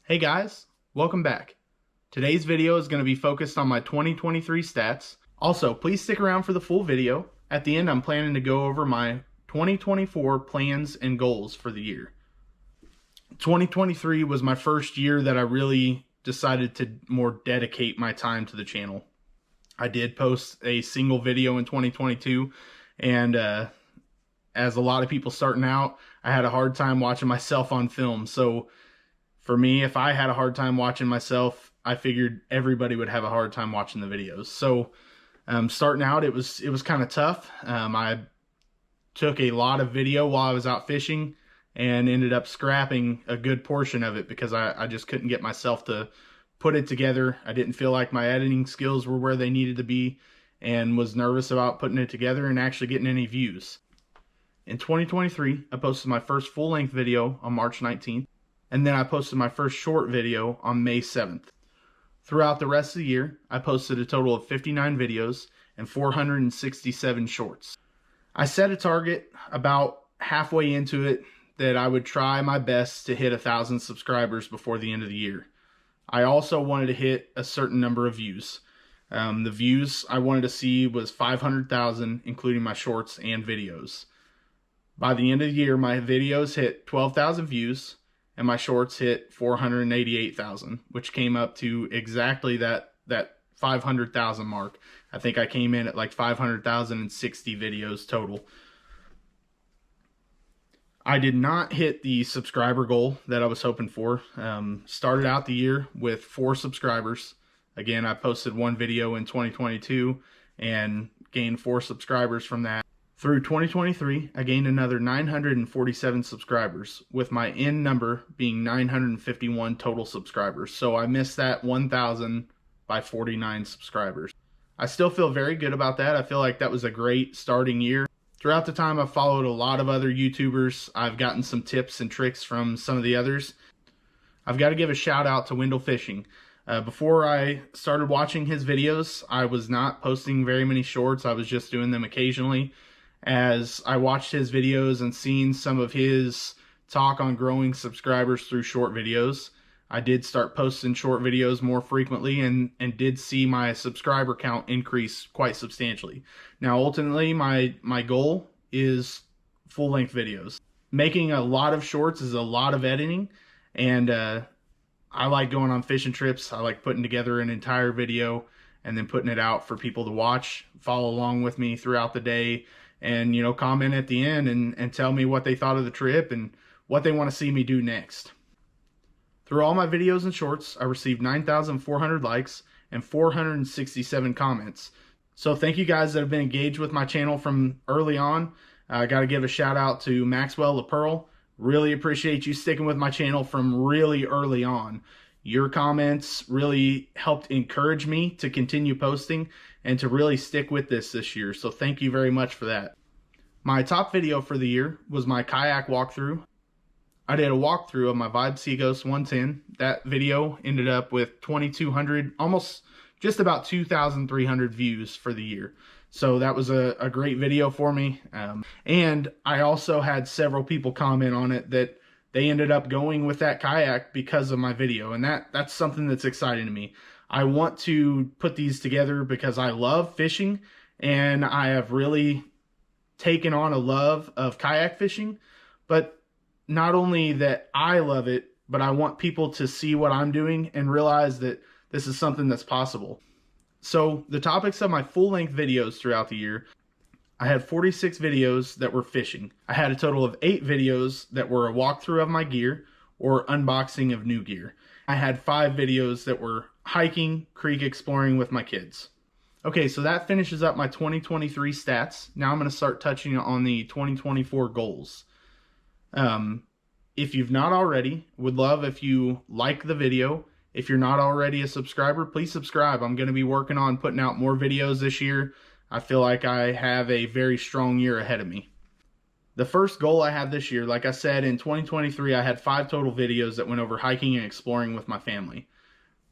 Hey guys, welcome back. Today's video is going to be focused on my 2023 stats. Also, please stick around for the full video. At the end, I'm planning to go over my 2024 plans and goals for the year. 2023 was my first year that I really decided to more dedicate my time to the channel. I did post a single video in 2022, and as a lot of people starting out, I had a hard time watching myself on film. So for me, if I had a hard time watching myself, I figured everybody would have a hard time watching the videos. So starting out, it was kind of tough. I took a lot of video while I was out fishing and ended up scrapping a good portion of it because I just couldn't get myself to put it together. I didn't feel like my editing skills were where they needed to be and was nervous about putting it together and actually getting any views. In 2023, I posted my first full-length video on March 19th. And then I posted my first short video on May 7th. Throughout the rest of the year, I posted a total of 59 videos and 467 shorts. I set a target about halfway into it that I would try my best to hit 1,000 subscribers before the end of the year. I also wanted to hit a certain number of views. The views I wanted to see was 500,000, including my shorts and videos. By the end of the year, my videos hit 12,000 views, and my shorts hit 488,000, which came up to exactly that 500,000 mark. I think I came in at like 500,060 videos total. I did not hit the subscriber goal that I was hoping for. Started out the year with 4 subscribers. Again, I posted one video in 2022 and gained 4 subscribers from that. Through 2023, I gained another 947 subscribers, with my end number being 951 total subscribers. So I missed that 1,000 by 49 subscribers. I still feel very good about that. I feel like that was a great starting year. Throughout the time, I've followed a lot of other YouTubers. I've gotten some tips and tricks from some of the others. I've got to give a shout out to Wendell Fishing. Before I started watching his videos, I was not posting very many shorts. I was just doing them occasionally. As I watched his videos and seen some of his talk on growing subscribers through short videos, I did start posting short videos more frequently and did see my subscriber count increase quite substantially. Now, ultimately, my goal is full-length videos. Making a lot of shorts is a lot of editing, and I like going on fishing trips. I like putting together an entire video and then putting it out for people to watch, follow along with me throughout the day, and, you know, comment at the end and tell me what they thought of the trip and what they want to see me do next. Through all my videos and shorts, I received 9,400 likes and 467 comments. So thank you guys that have been engaged with my channel from early on. I got to give a shout out to Maxwell LaPearl. Really appreciate you sticking with my channel from really early on. Your comments really helped encourage me to continue posting and to really stick with this year. So thank you very much for that. My top video for the year was my kayak walkthrough. I did a walkthrough of my Vibe Seaghost 110. That video ended up with 2,200, almost just about 2,300 views for the year. So that was a great video for me. And I also had several people comment on it that they ended up going with that kayak because of my video, and that's something that's exciting to me. I want to put these together because I love fishing, and I have really taken on a love of kayak fishing. But not only that I love it, but I want people to see what I'm doing and realize that this is something that's possible. So the topics of my full-length videos throughout the year, I had 46 videos that were fishing. I had a total of 8 videos that were a walkthrough of my gear or unboxing of new gear. I had 5 videos that were hiking, creek exploring with my kids. Okay, so that finishes up my 2023 stats. Now I'm going to start touching on the 2024 goals. If you've not already, would love if you like the video. If you're not already a subscriber, please subscribe. I'm going to be working on putting out more videos this year. I feel like I have a very strong year ahead of me. The first goal I had this year, like I said, in 2023, I had 5 total videos that went over hiking and exploring with my family.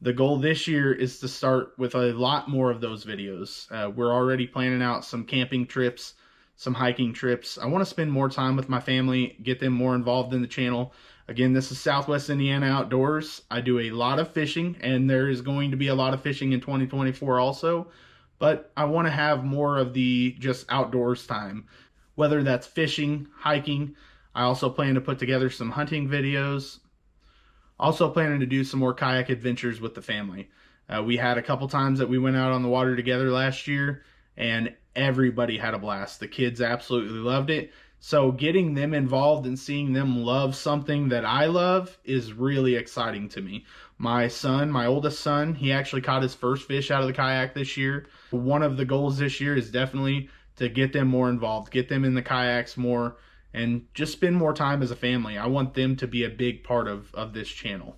The goal this year is to start with a lot more of those videos. We're already planning out some camping trips, some hiking trips. I want to spend more time with my family, get them more involved in the channel. Again, this is Southwest Indiana Outdoors. I do a lot of fishing, and there is going to be a lot of fishing in 2024 also, but I want to have more of the just outdoors time, whether that's fishing, hiking. I also plan to put together some hunting videos. Also planning to do some more kayak adventures with the family. We had a couple times that we went out on the water together last year, and everybody had a blast. The kids absolutely loved it. So getting them involved and seeing them love something that I love is really exciting to me. My son, my oldest son, he actually caught his first fish out of the kayak this year. One of the goals this year is definitely to get them more involved, get them in the kayaks more, and just spend more time as a family. I want them to be a big part of this channel.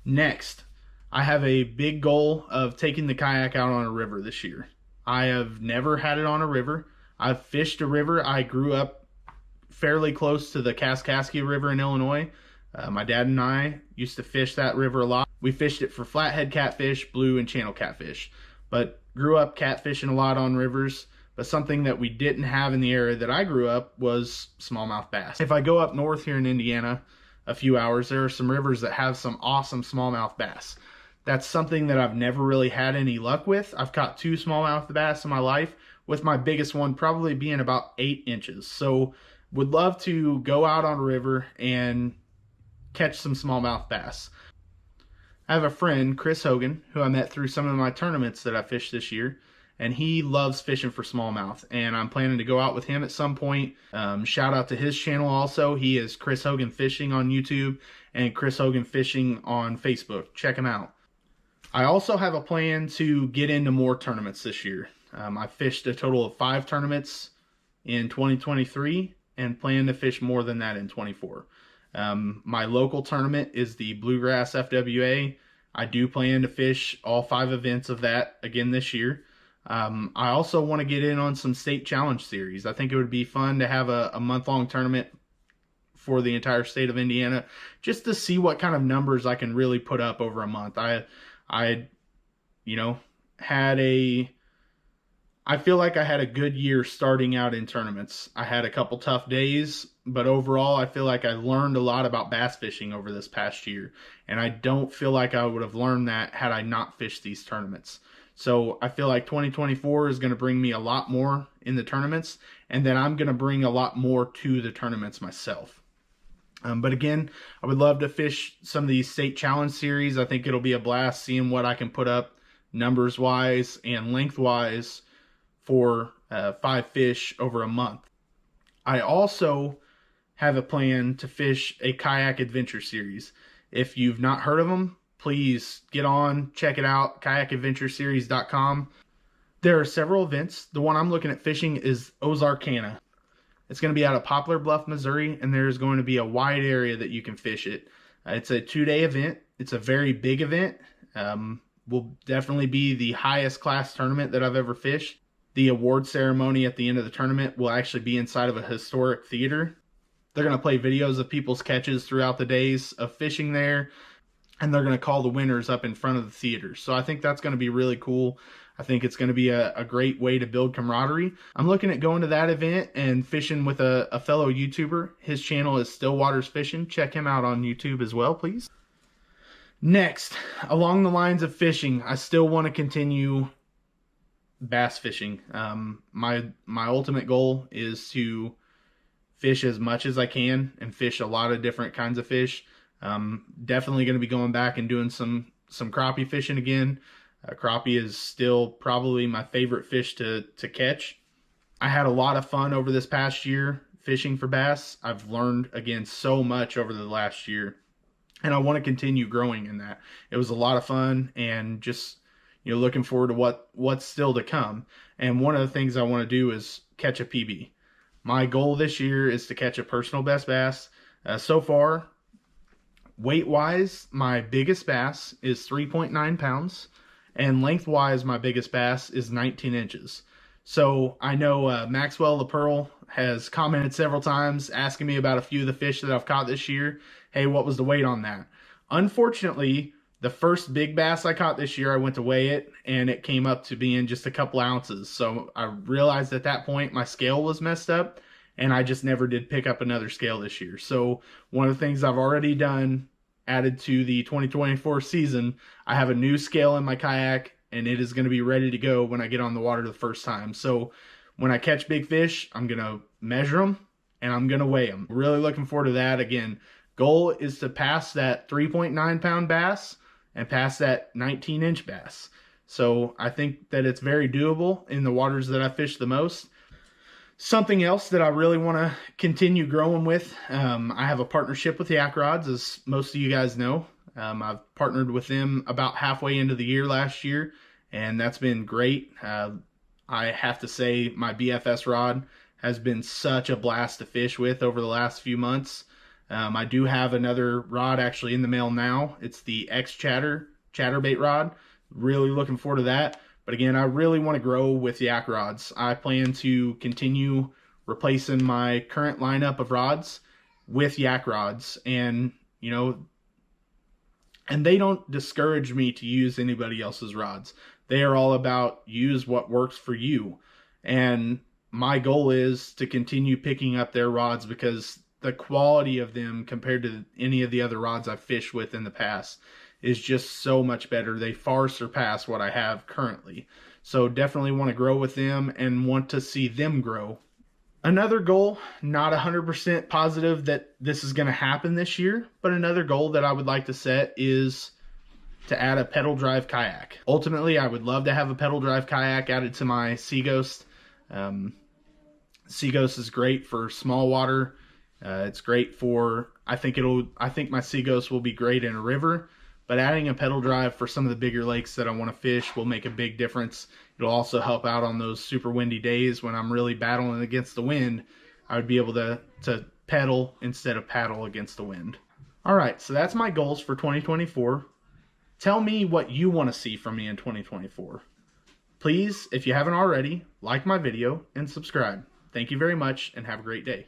Next, I have a big goal of taking the kayak out on a river this year. I have never had it on a river. I've fished a river. I grew up fairly close to the Kastking River in Illinois. My dad and I used to fish that river a lot. We fished it for flathead catfish, blue, and channel catfish. But grew up catfishing a lot on rivers. But something that we didn't have in the area that I grew up was smallmouth bass. If I go up north here in Indiana a few hours, there are some rivers that have some awesome smallmouth bass. That's something that I've never really had any luck with. I've caught 2 smallmouth bass in my life, with my biggest one probably being about 8 inches. So would love to go out on a river and catch some smallmouth bass. I have a friend, Chris Hogan, who I met through some of my tournaments that I fished this year, and he loves fishing for smallmouth, and I'm planning to go out with him at some point. Shout out to his channel also. He is Chris Hogan Fishing on YouTube and Chris Hogan Fishing on Facebook. Check him out. I also have a plan to get into more tournaments this year. I fished a total of 5 tournaments in 2023 and plan to fish more than that in 24. My local tournament is the Bluegrass FWA. I do plan to fish all 5 events of that again this year. I also want to get in on some state challenge series. I think it would be fun to have a month-long tournament for the entire state of Indiana, just to see what kind of numbers I can really put up over a month. I feel like I had a good year starting out in tournaments. I had a couple tough days, but overall I feel like I learned a lot about bass fishing over this past year, and I don't feel like I would have learned that had I not fished these tournaments. So I feel like 2024 is going to bring me a lot more in the tournaments, and then I'm going to bring a lot more to the tournaments myself. But again, I would love to fish some of these state challenge series. I think it'll be a blast seeing what I can put up numbers-wise and length-wise for 5 fish over a month. I also have a plan to fish a kayak adventure series. If you've not heard of them, please get on, check it out, kayakadventureseries.com. There are several events. The one I'm looking at fishing is Ozarkana. It's going to be out of Poplar Bluff, Missouri, and there's going to be a wide area that you can fish it. It's a 2-day event. It's a very big event. Will definitely be the highest class tournament that I've ever fished. The award ceremony at the end of the tournament will actually be inside of a historic theater. They're going to play videos of people's catches throughout the days of fishing there, and they're going to call the winners up in front of the theater. So I think that's going to be really cool. I think it's going to be a great way to build camaraderie. I'm looking at going to that event and fishing with a fellow YouTuber. His channel is Stillwaters Fishing. Check him out on YouTube as well, please. Next, along the lines of fishing, I still want to continue bass fishing. My ultimate goal is to fish as much as I can and fish a lot of different kinds of fish. Definitely going to be going back and doing some crappie fishing again. Crappie is still probably my favorite fish to catch. I had a lot of fun over this past year fishing for bass. I've learned again so much over the last year, and I want to continue growing in that. It was a lot of fun, and just looking forward to what's still to come. And one of the things I want to do is catch a PB. My goal this year is to catch a personal best bass. So far, weight-wise, my biggest bass is 3.9 pounds, and length-wise, my biggest bass is 19 inches. So I know Maxwell LaPearl has commented several times asking me about a few of the fish that I've caught this year. Hey, what was the weight on that? Unfortunately, the first big bass I caught this year, I went to weigh it, and it came up to being just a couple ounces. So I realized at that point my scale was messed up, and I just never did pick up another scale this year. So one of the things I've already done, added to the 2024 season, I have a new scale in my kayak, and it is going to be ready to go when I get on the water the first time. So when I catch big fish, I'm going to measure them and I'm going to weigh them. Really looking forward to that. Again, goal is to pass that 3.9 pound bass and pass that 19-inch bass. So I think that it's very doable in the waters that I fish the most. Something else that I really want to continue growing with, I have a partnership with Yak Rods, as most of you guys know. I've partnered with them about halfway into the year last year, and that's been great. I have to say my BFS rod has been such a blast to fish with over the last few months. I do have another rod actually in the mail now. It's the Chatterbait rod. Really looking forward to that. But again, I really want to grow with Yak rods. I plan to continue replacing my current lineup of rods with Yak rods. And, you know, and they don't discourage me to use anybody else's rods. They are all about use what works for you. And my goal is to continue picking up their rods because the quality of them compared to any of the other rods I've fished with in the past is just so much better. They far surpass what I have currently. So definitely want to grow with them and want to see them grow. Another goal, not 100% positive that this is going to happen this year, but another goal that I would like to set is to add a pedal drive kayak. Ultimately, I would love to have a pedal drive kayak added to my Seaghost. Seaghost is great for small water. It's great for, I think my Seaghost will be great in a river. But adding a pedal drive for some of the bigger lakes that I want to fish will make a big difference. It'll also help out on those super windy days when I'm really battling against the wind. I would be able to pedal instead of paddle against the wind. All right, so that's my goals for 2024. Tell me what you want to see from me in 2024. Please, if you haven't already, like my video and subscribe. Thank you very much and have a great day.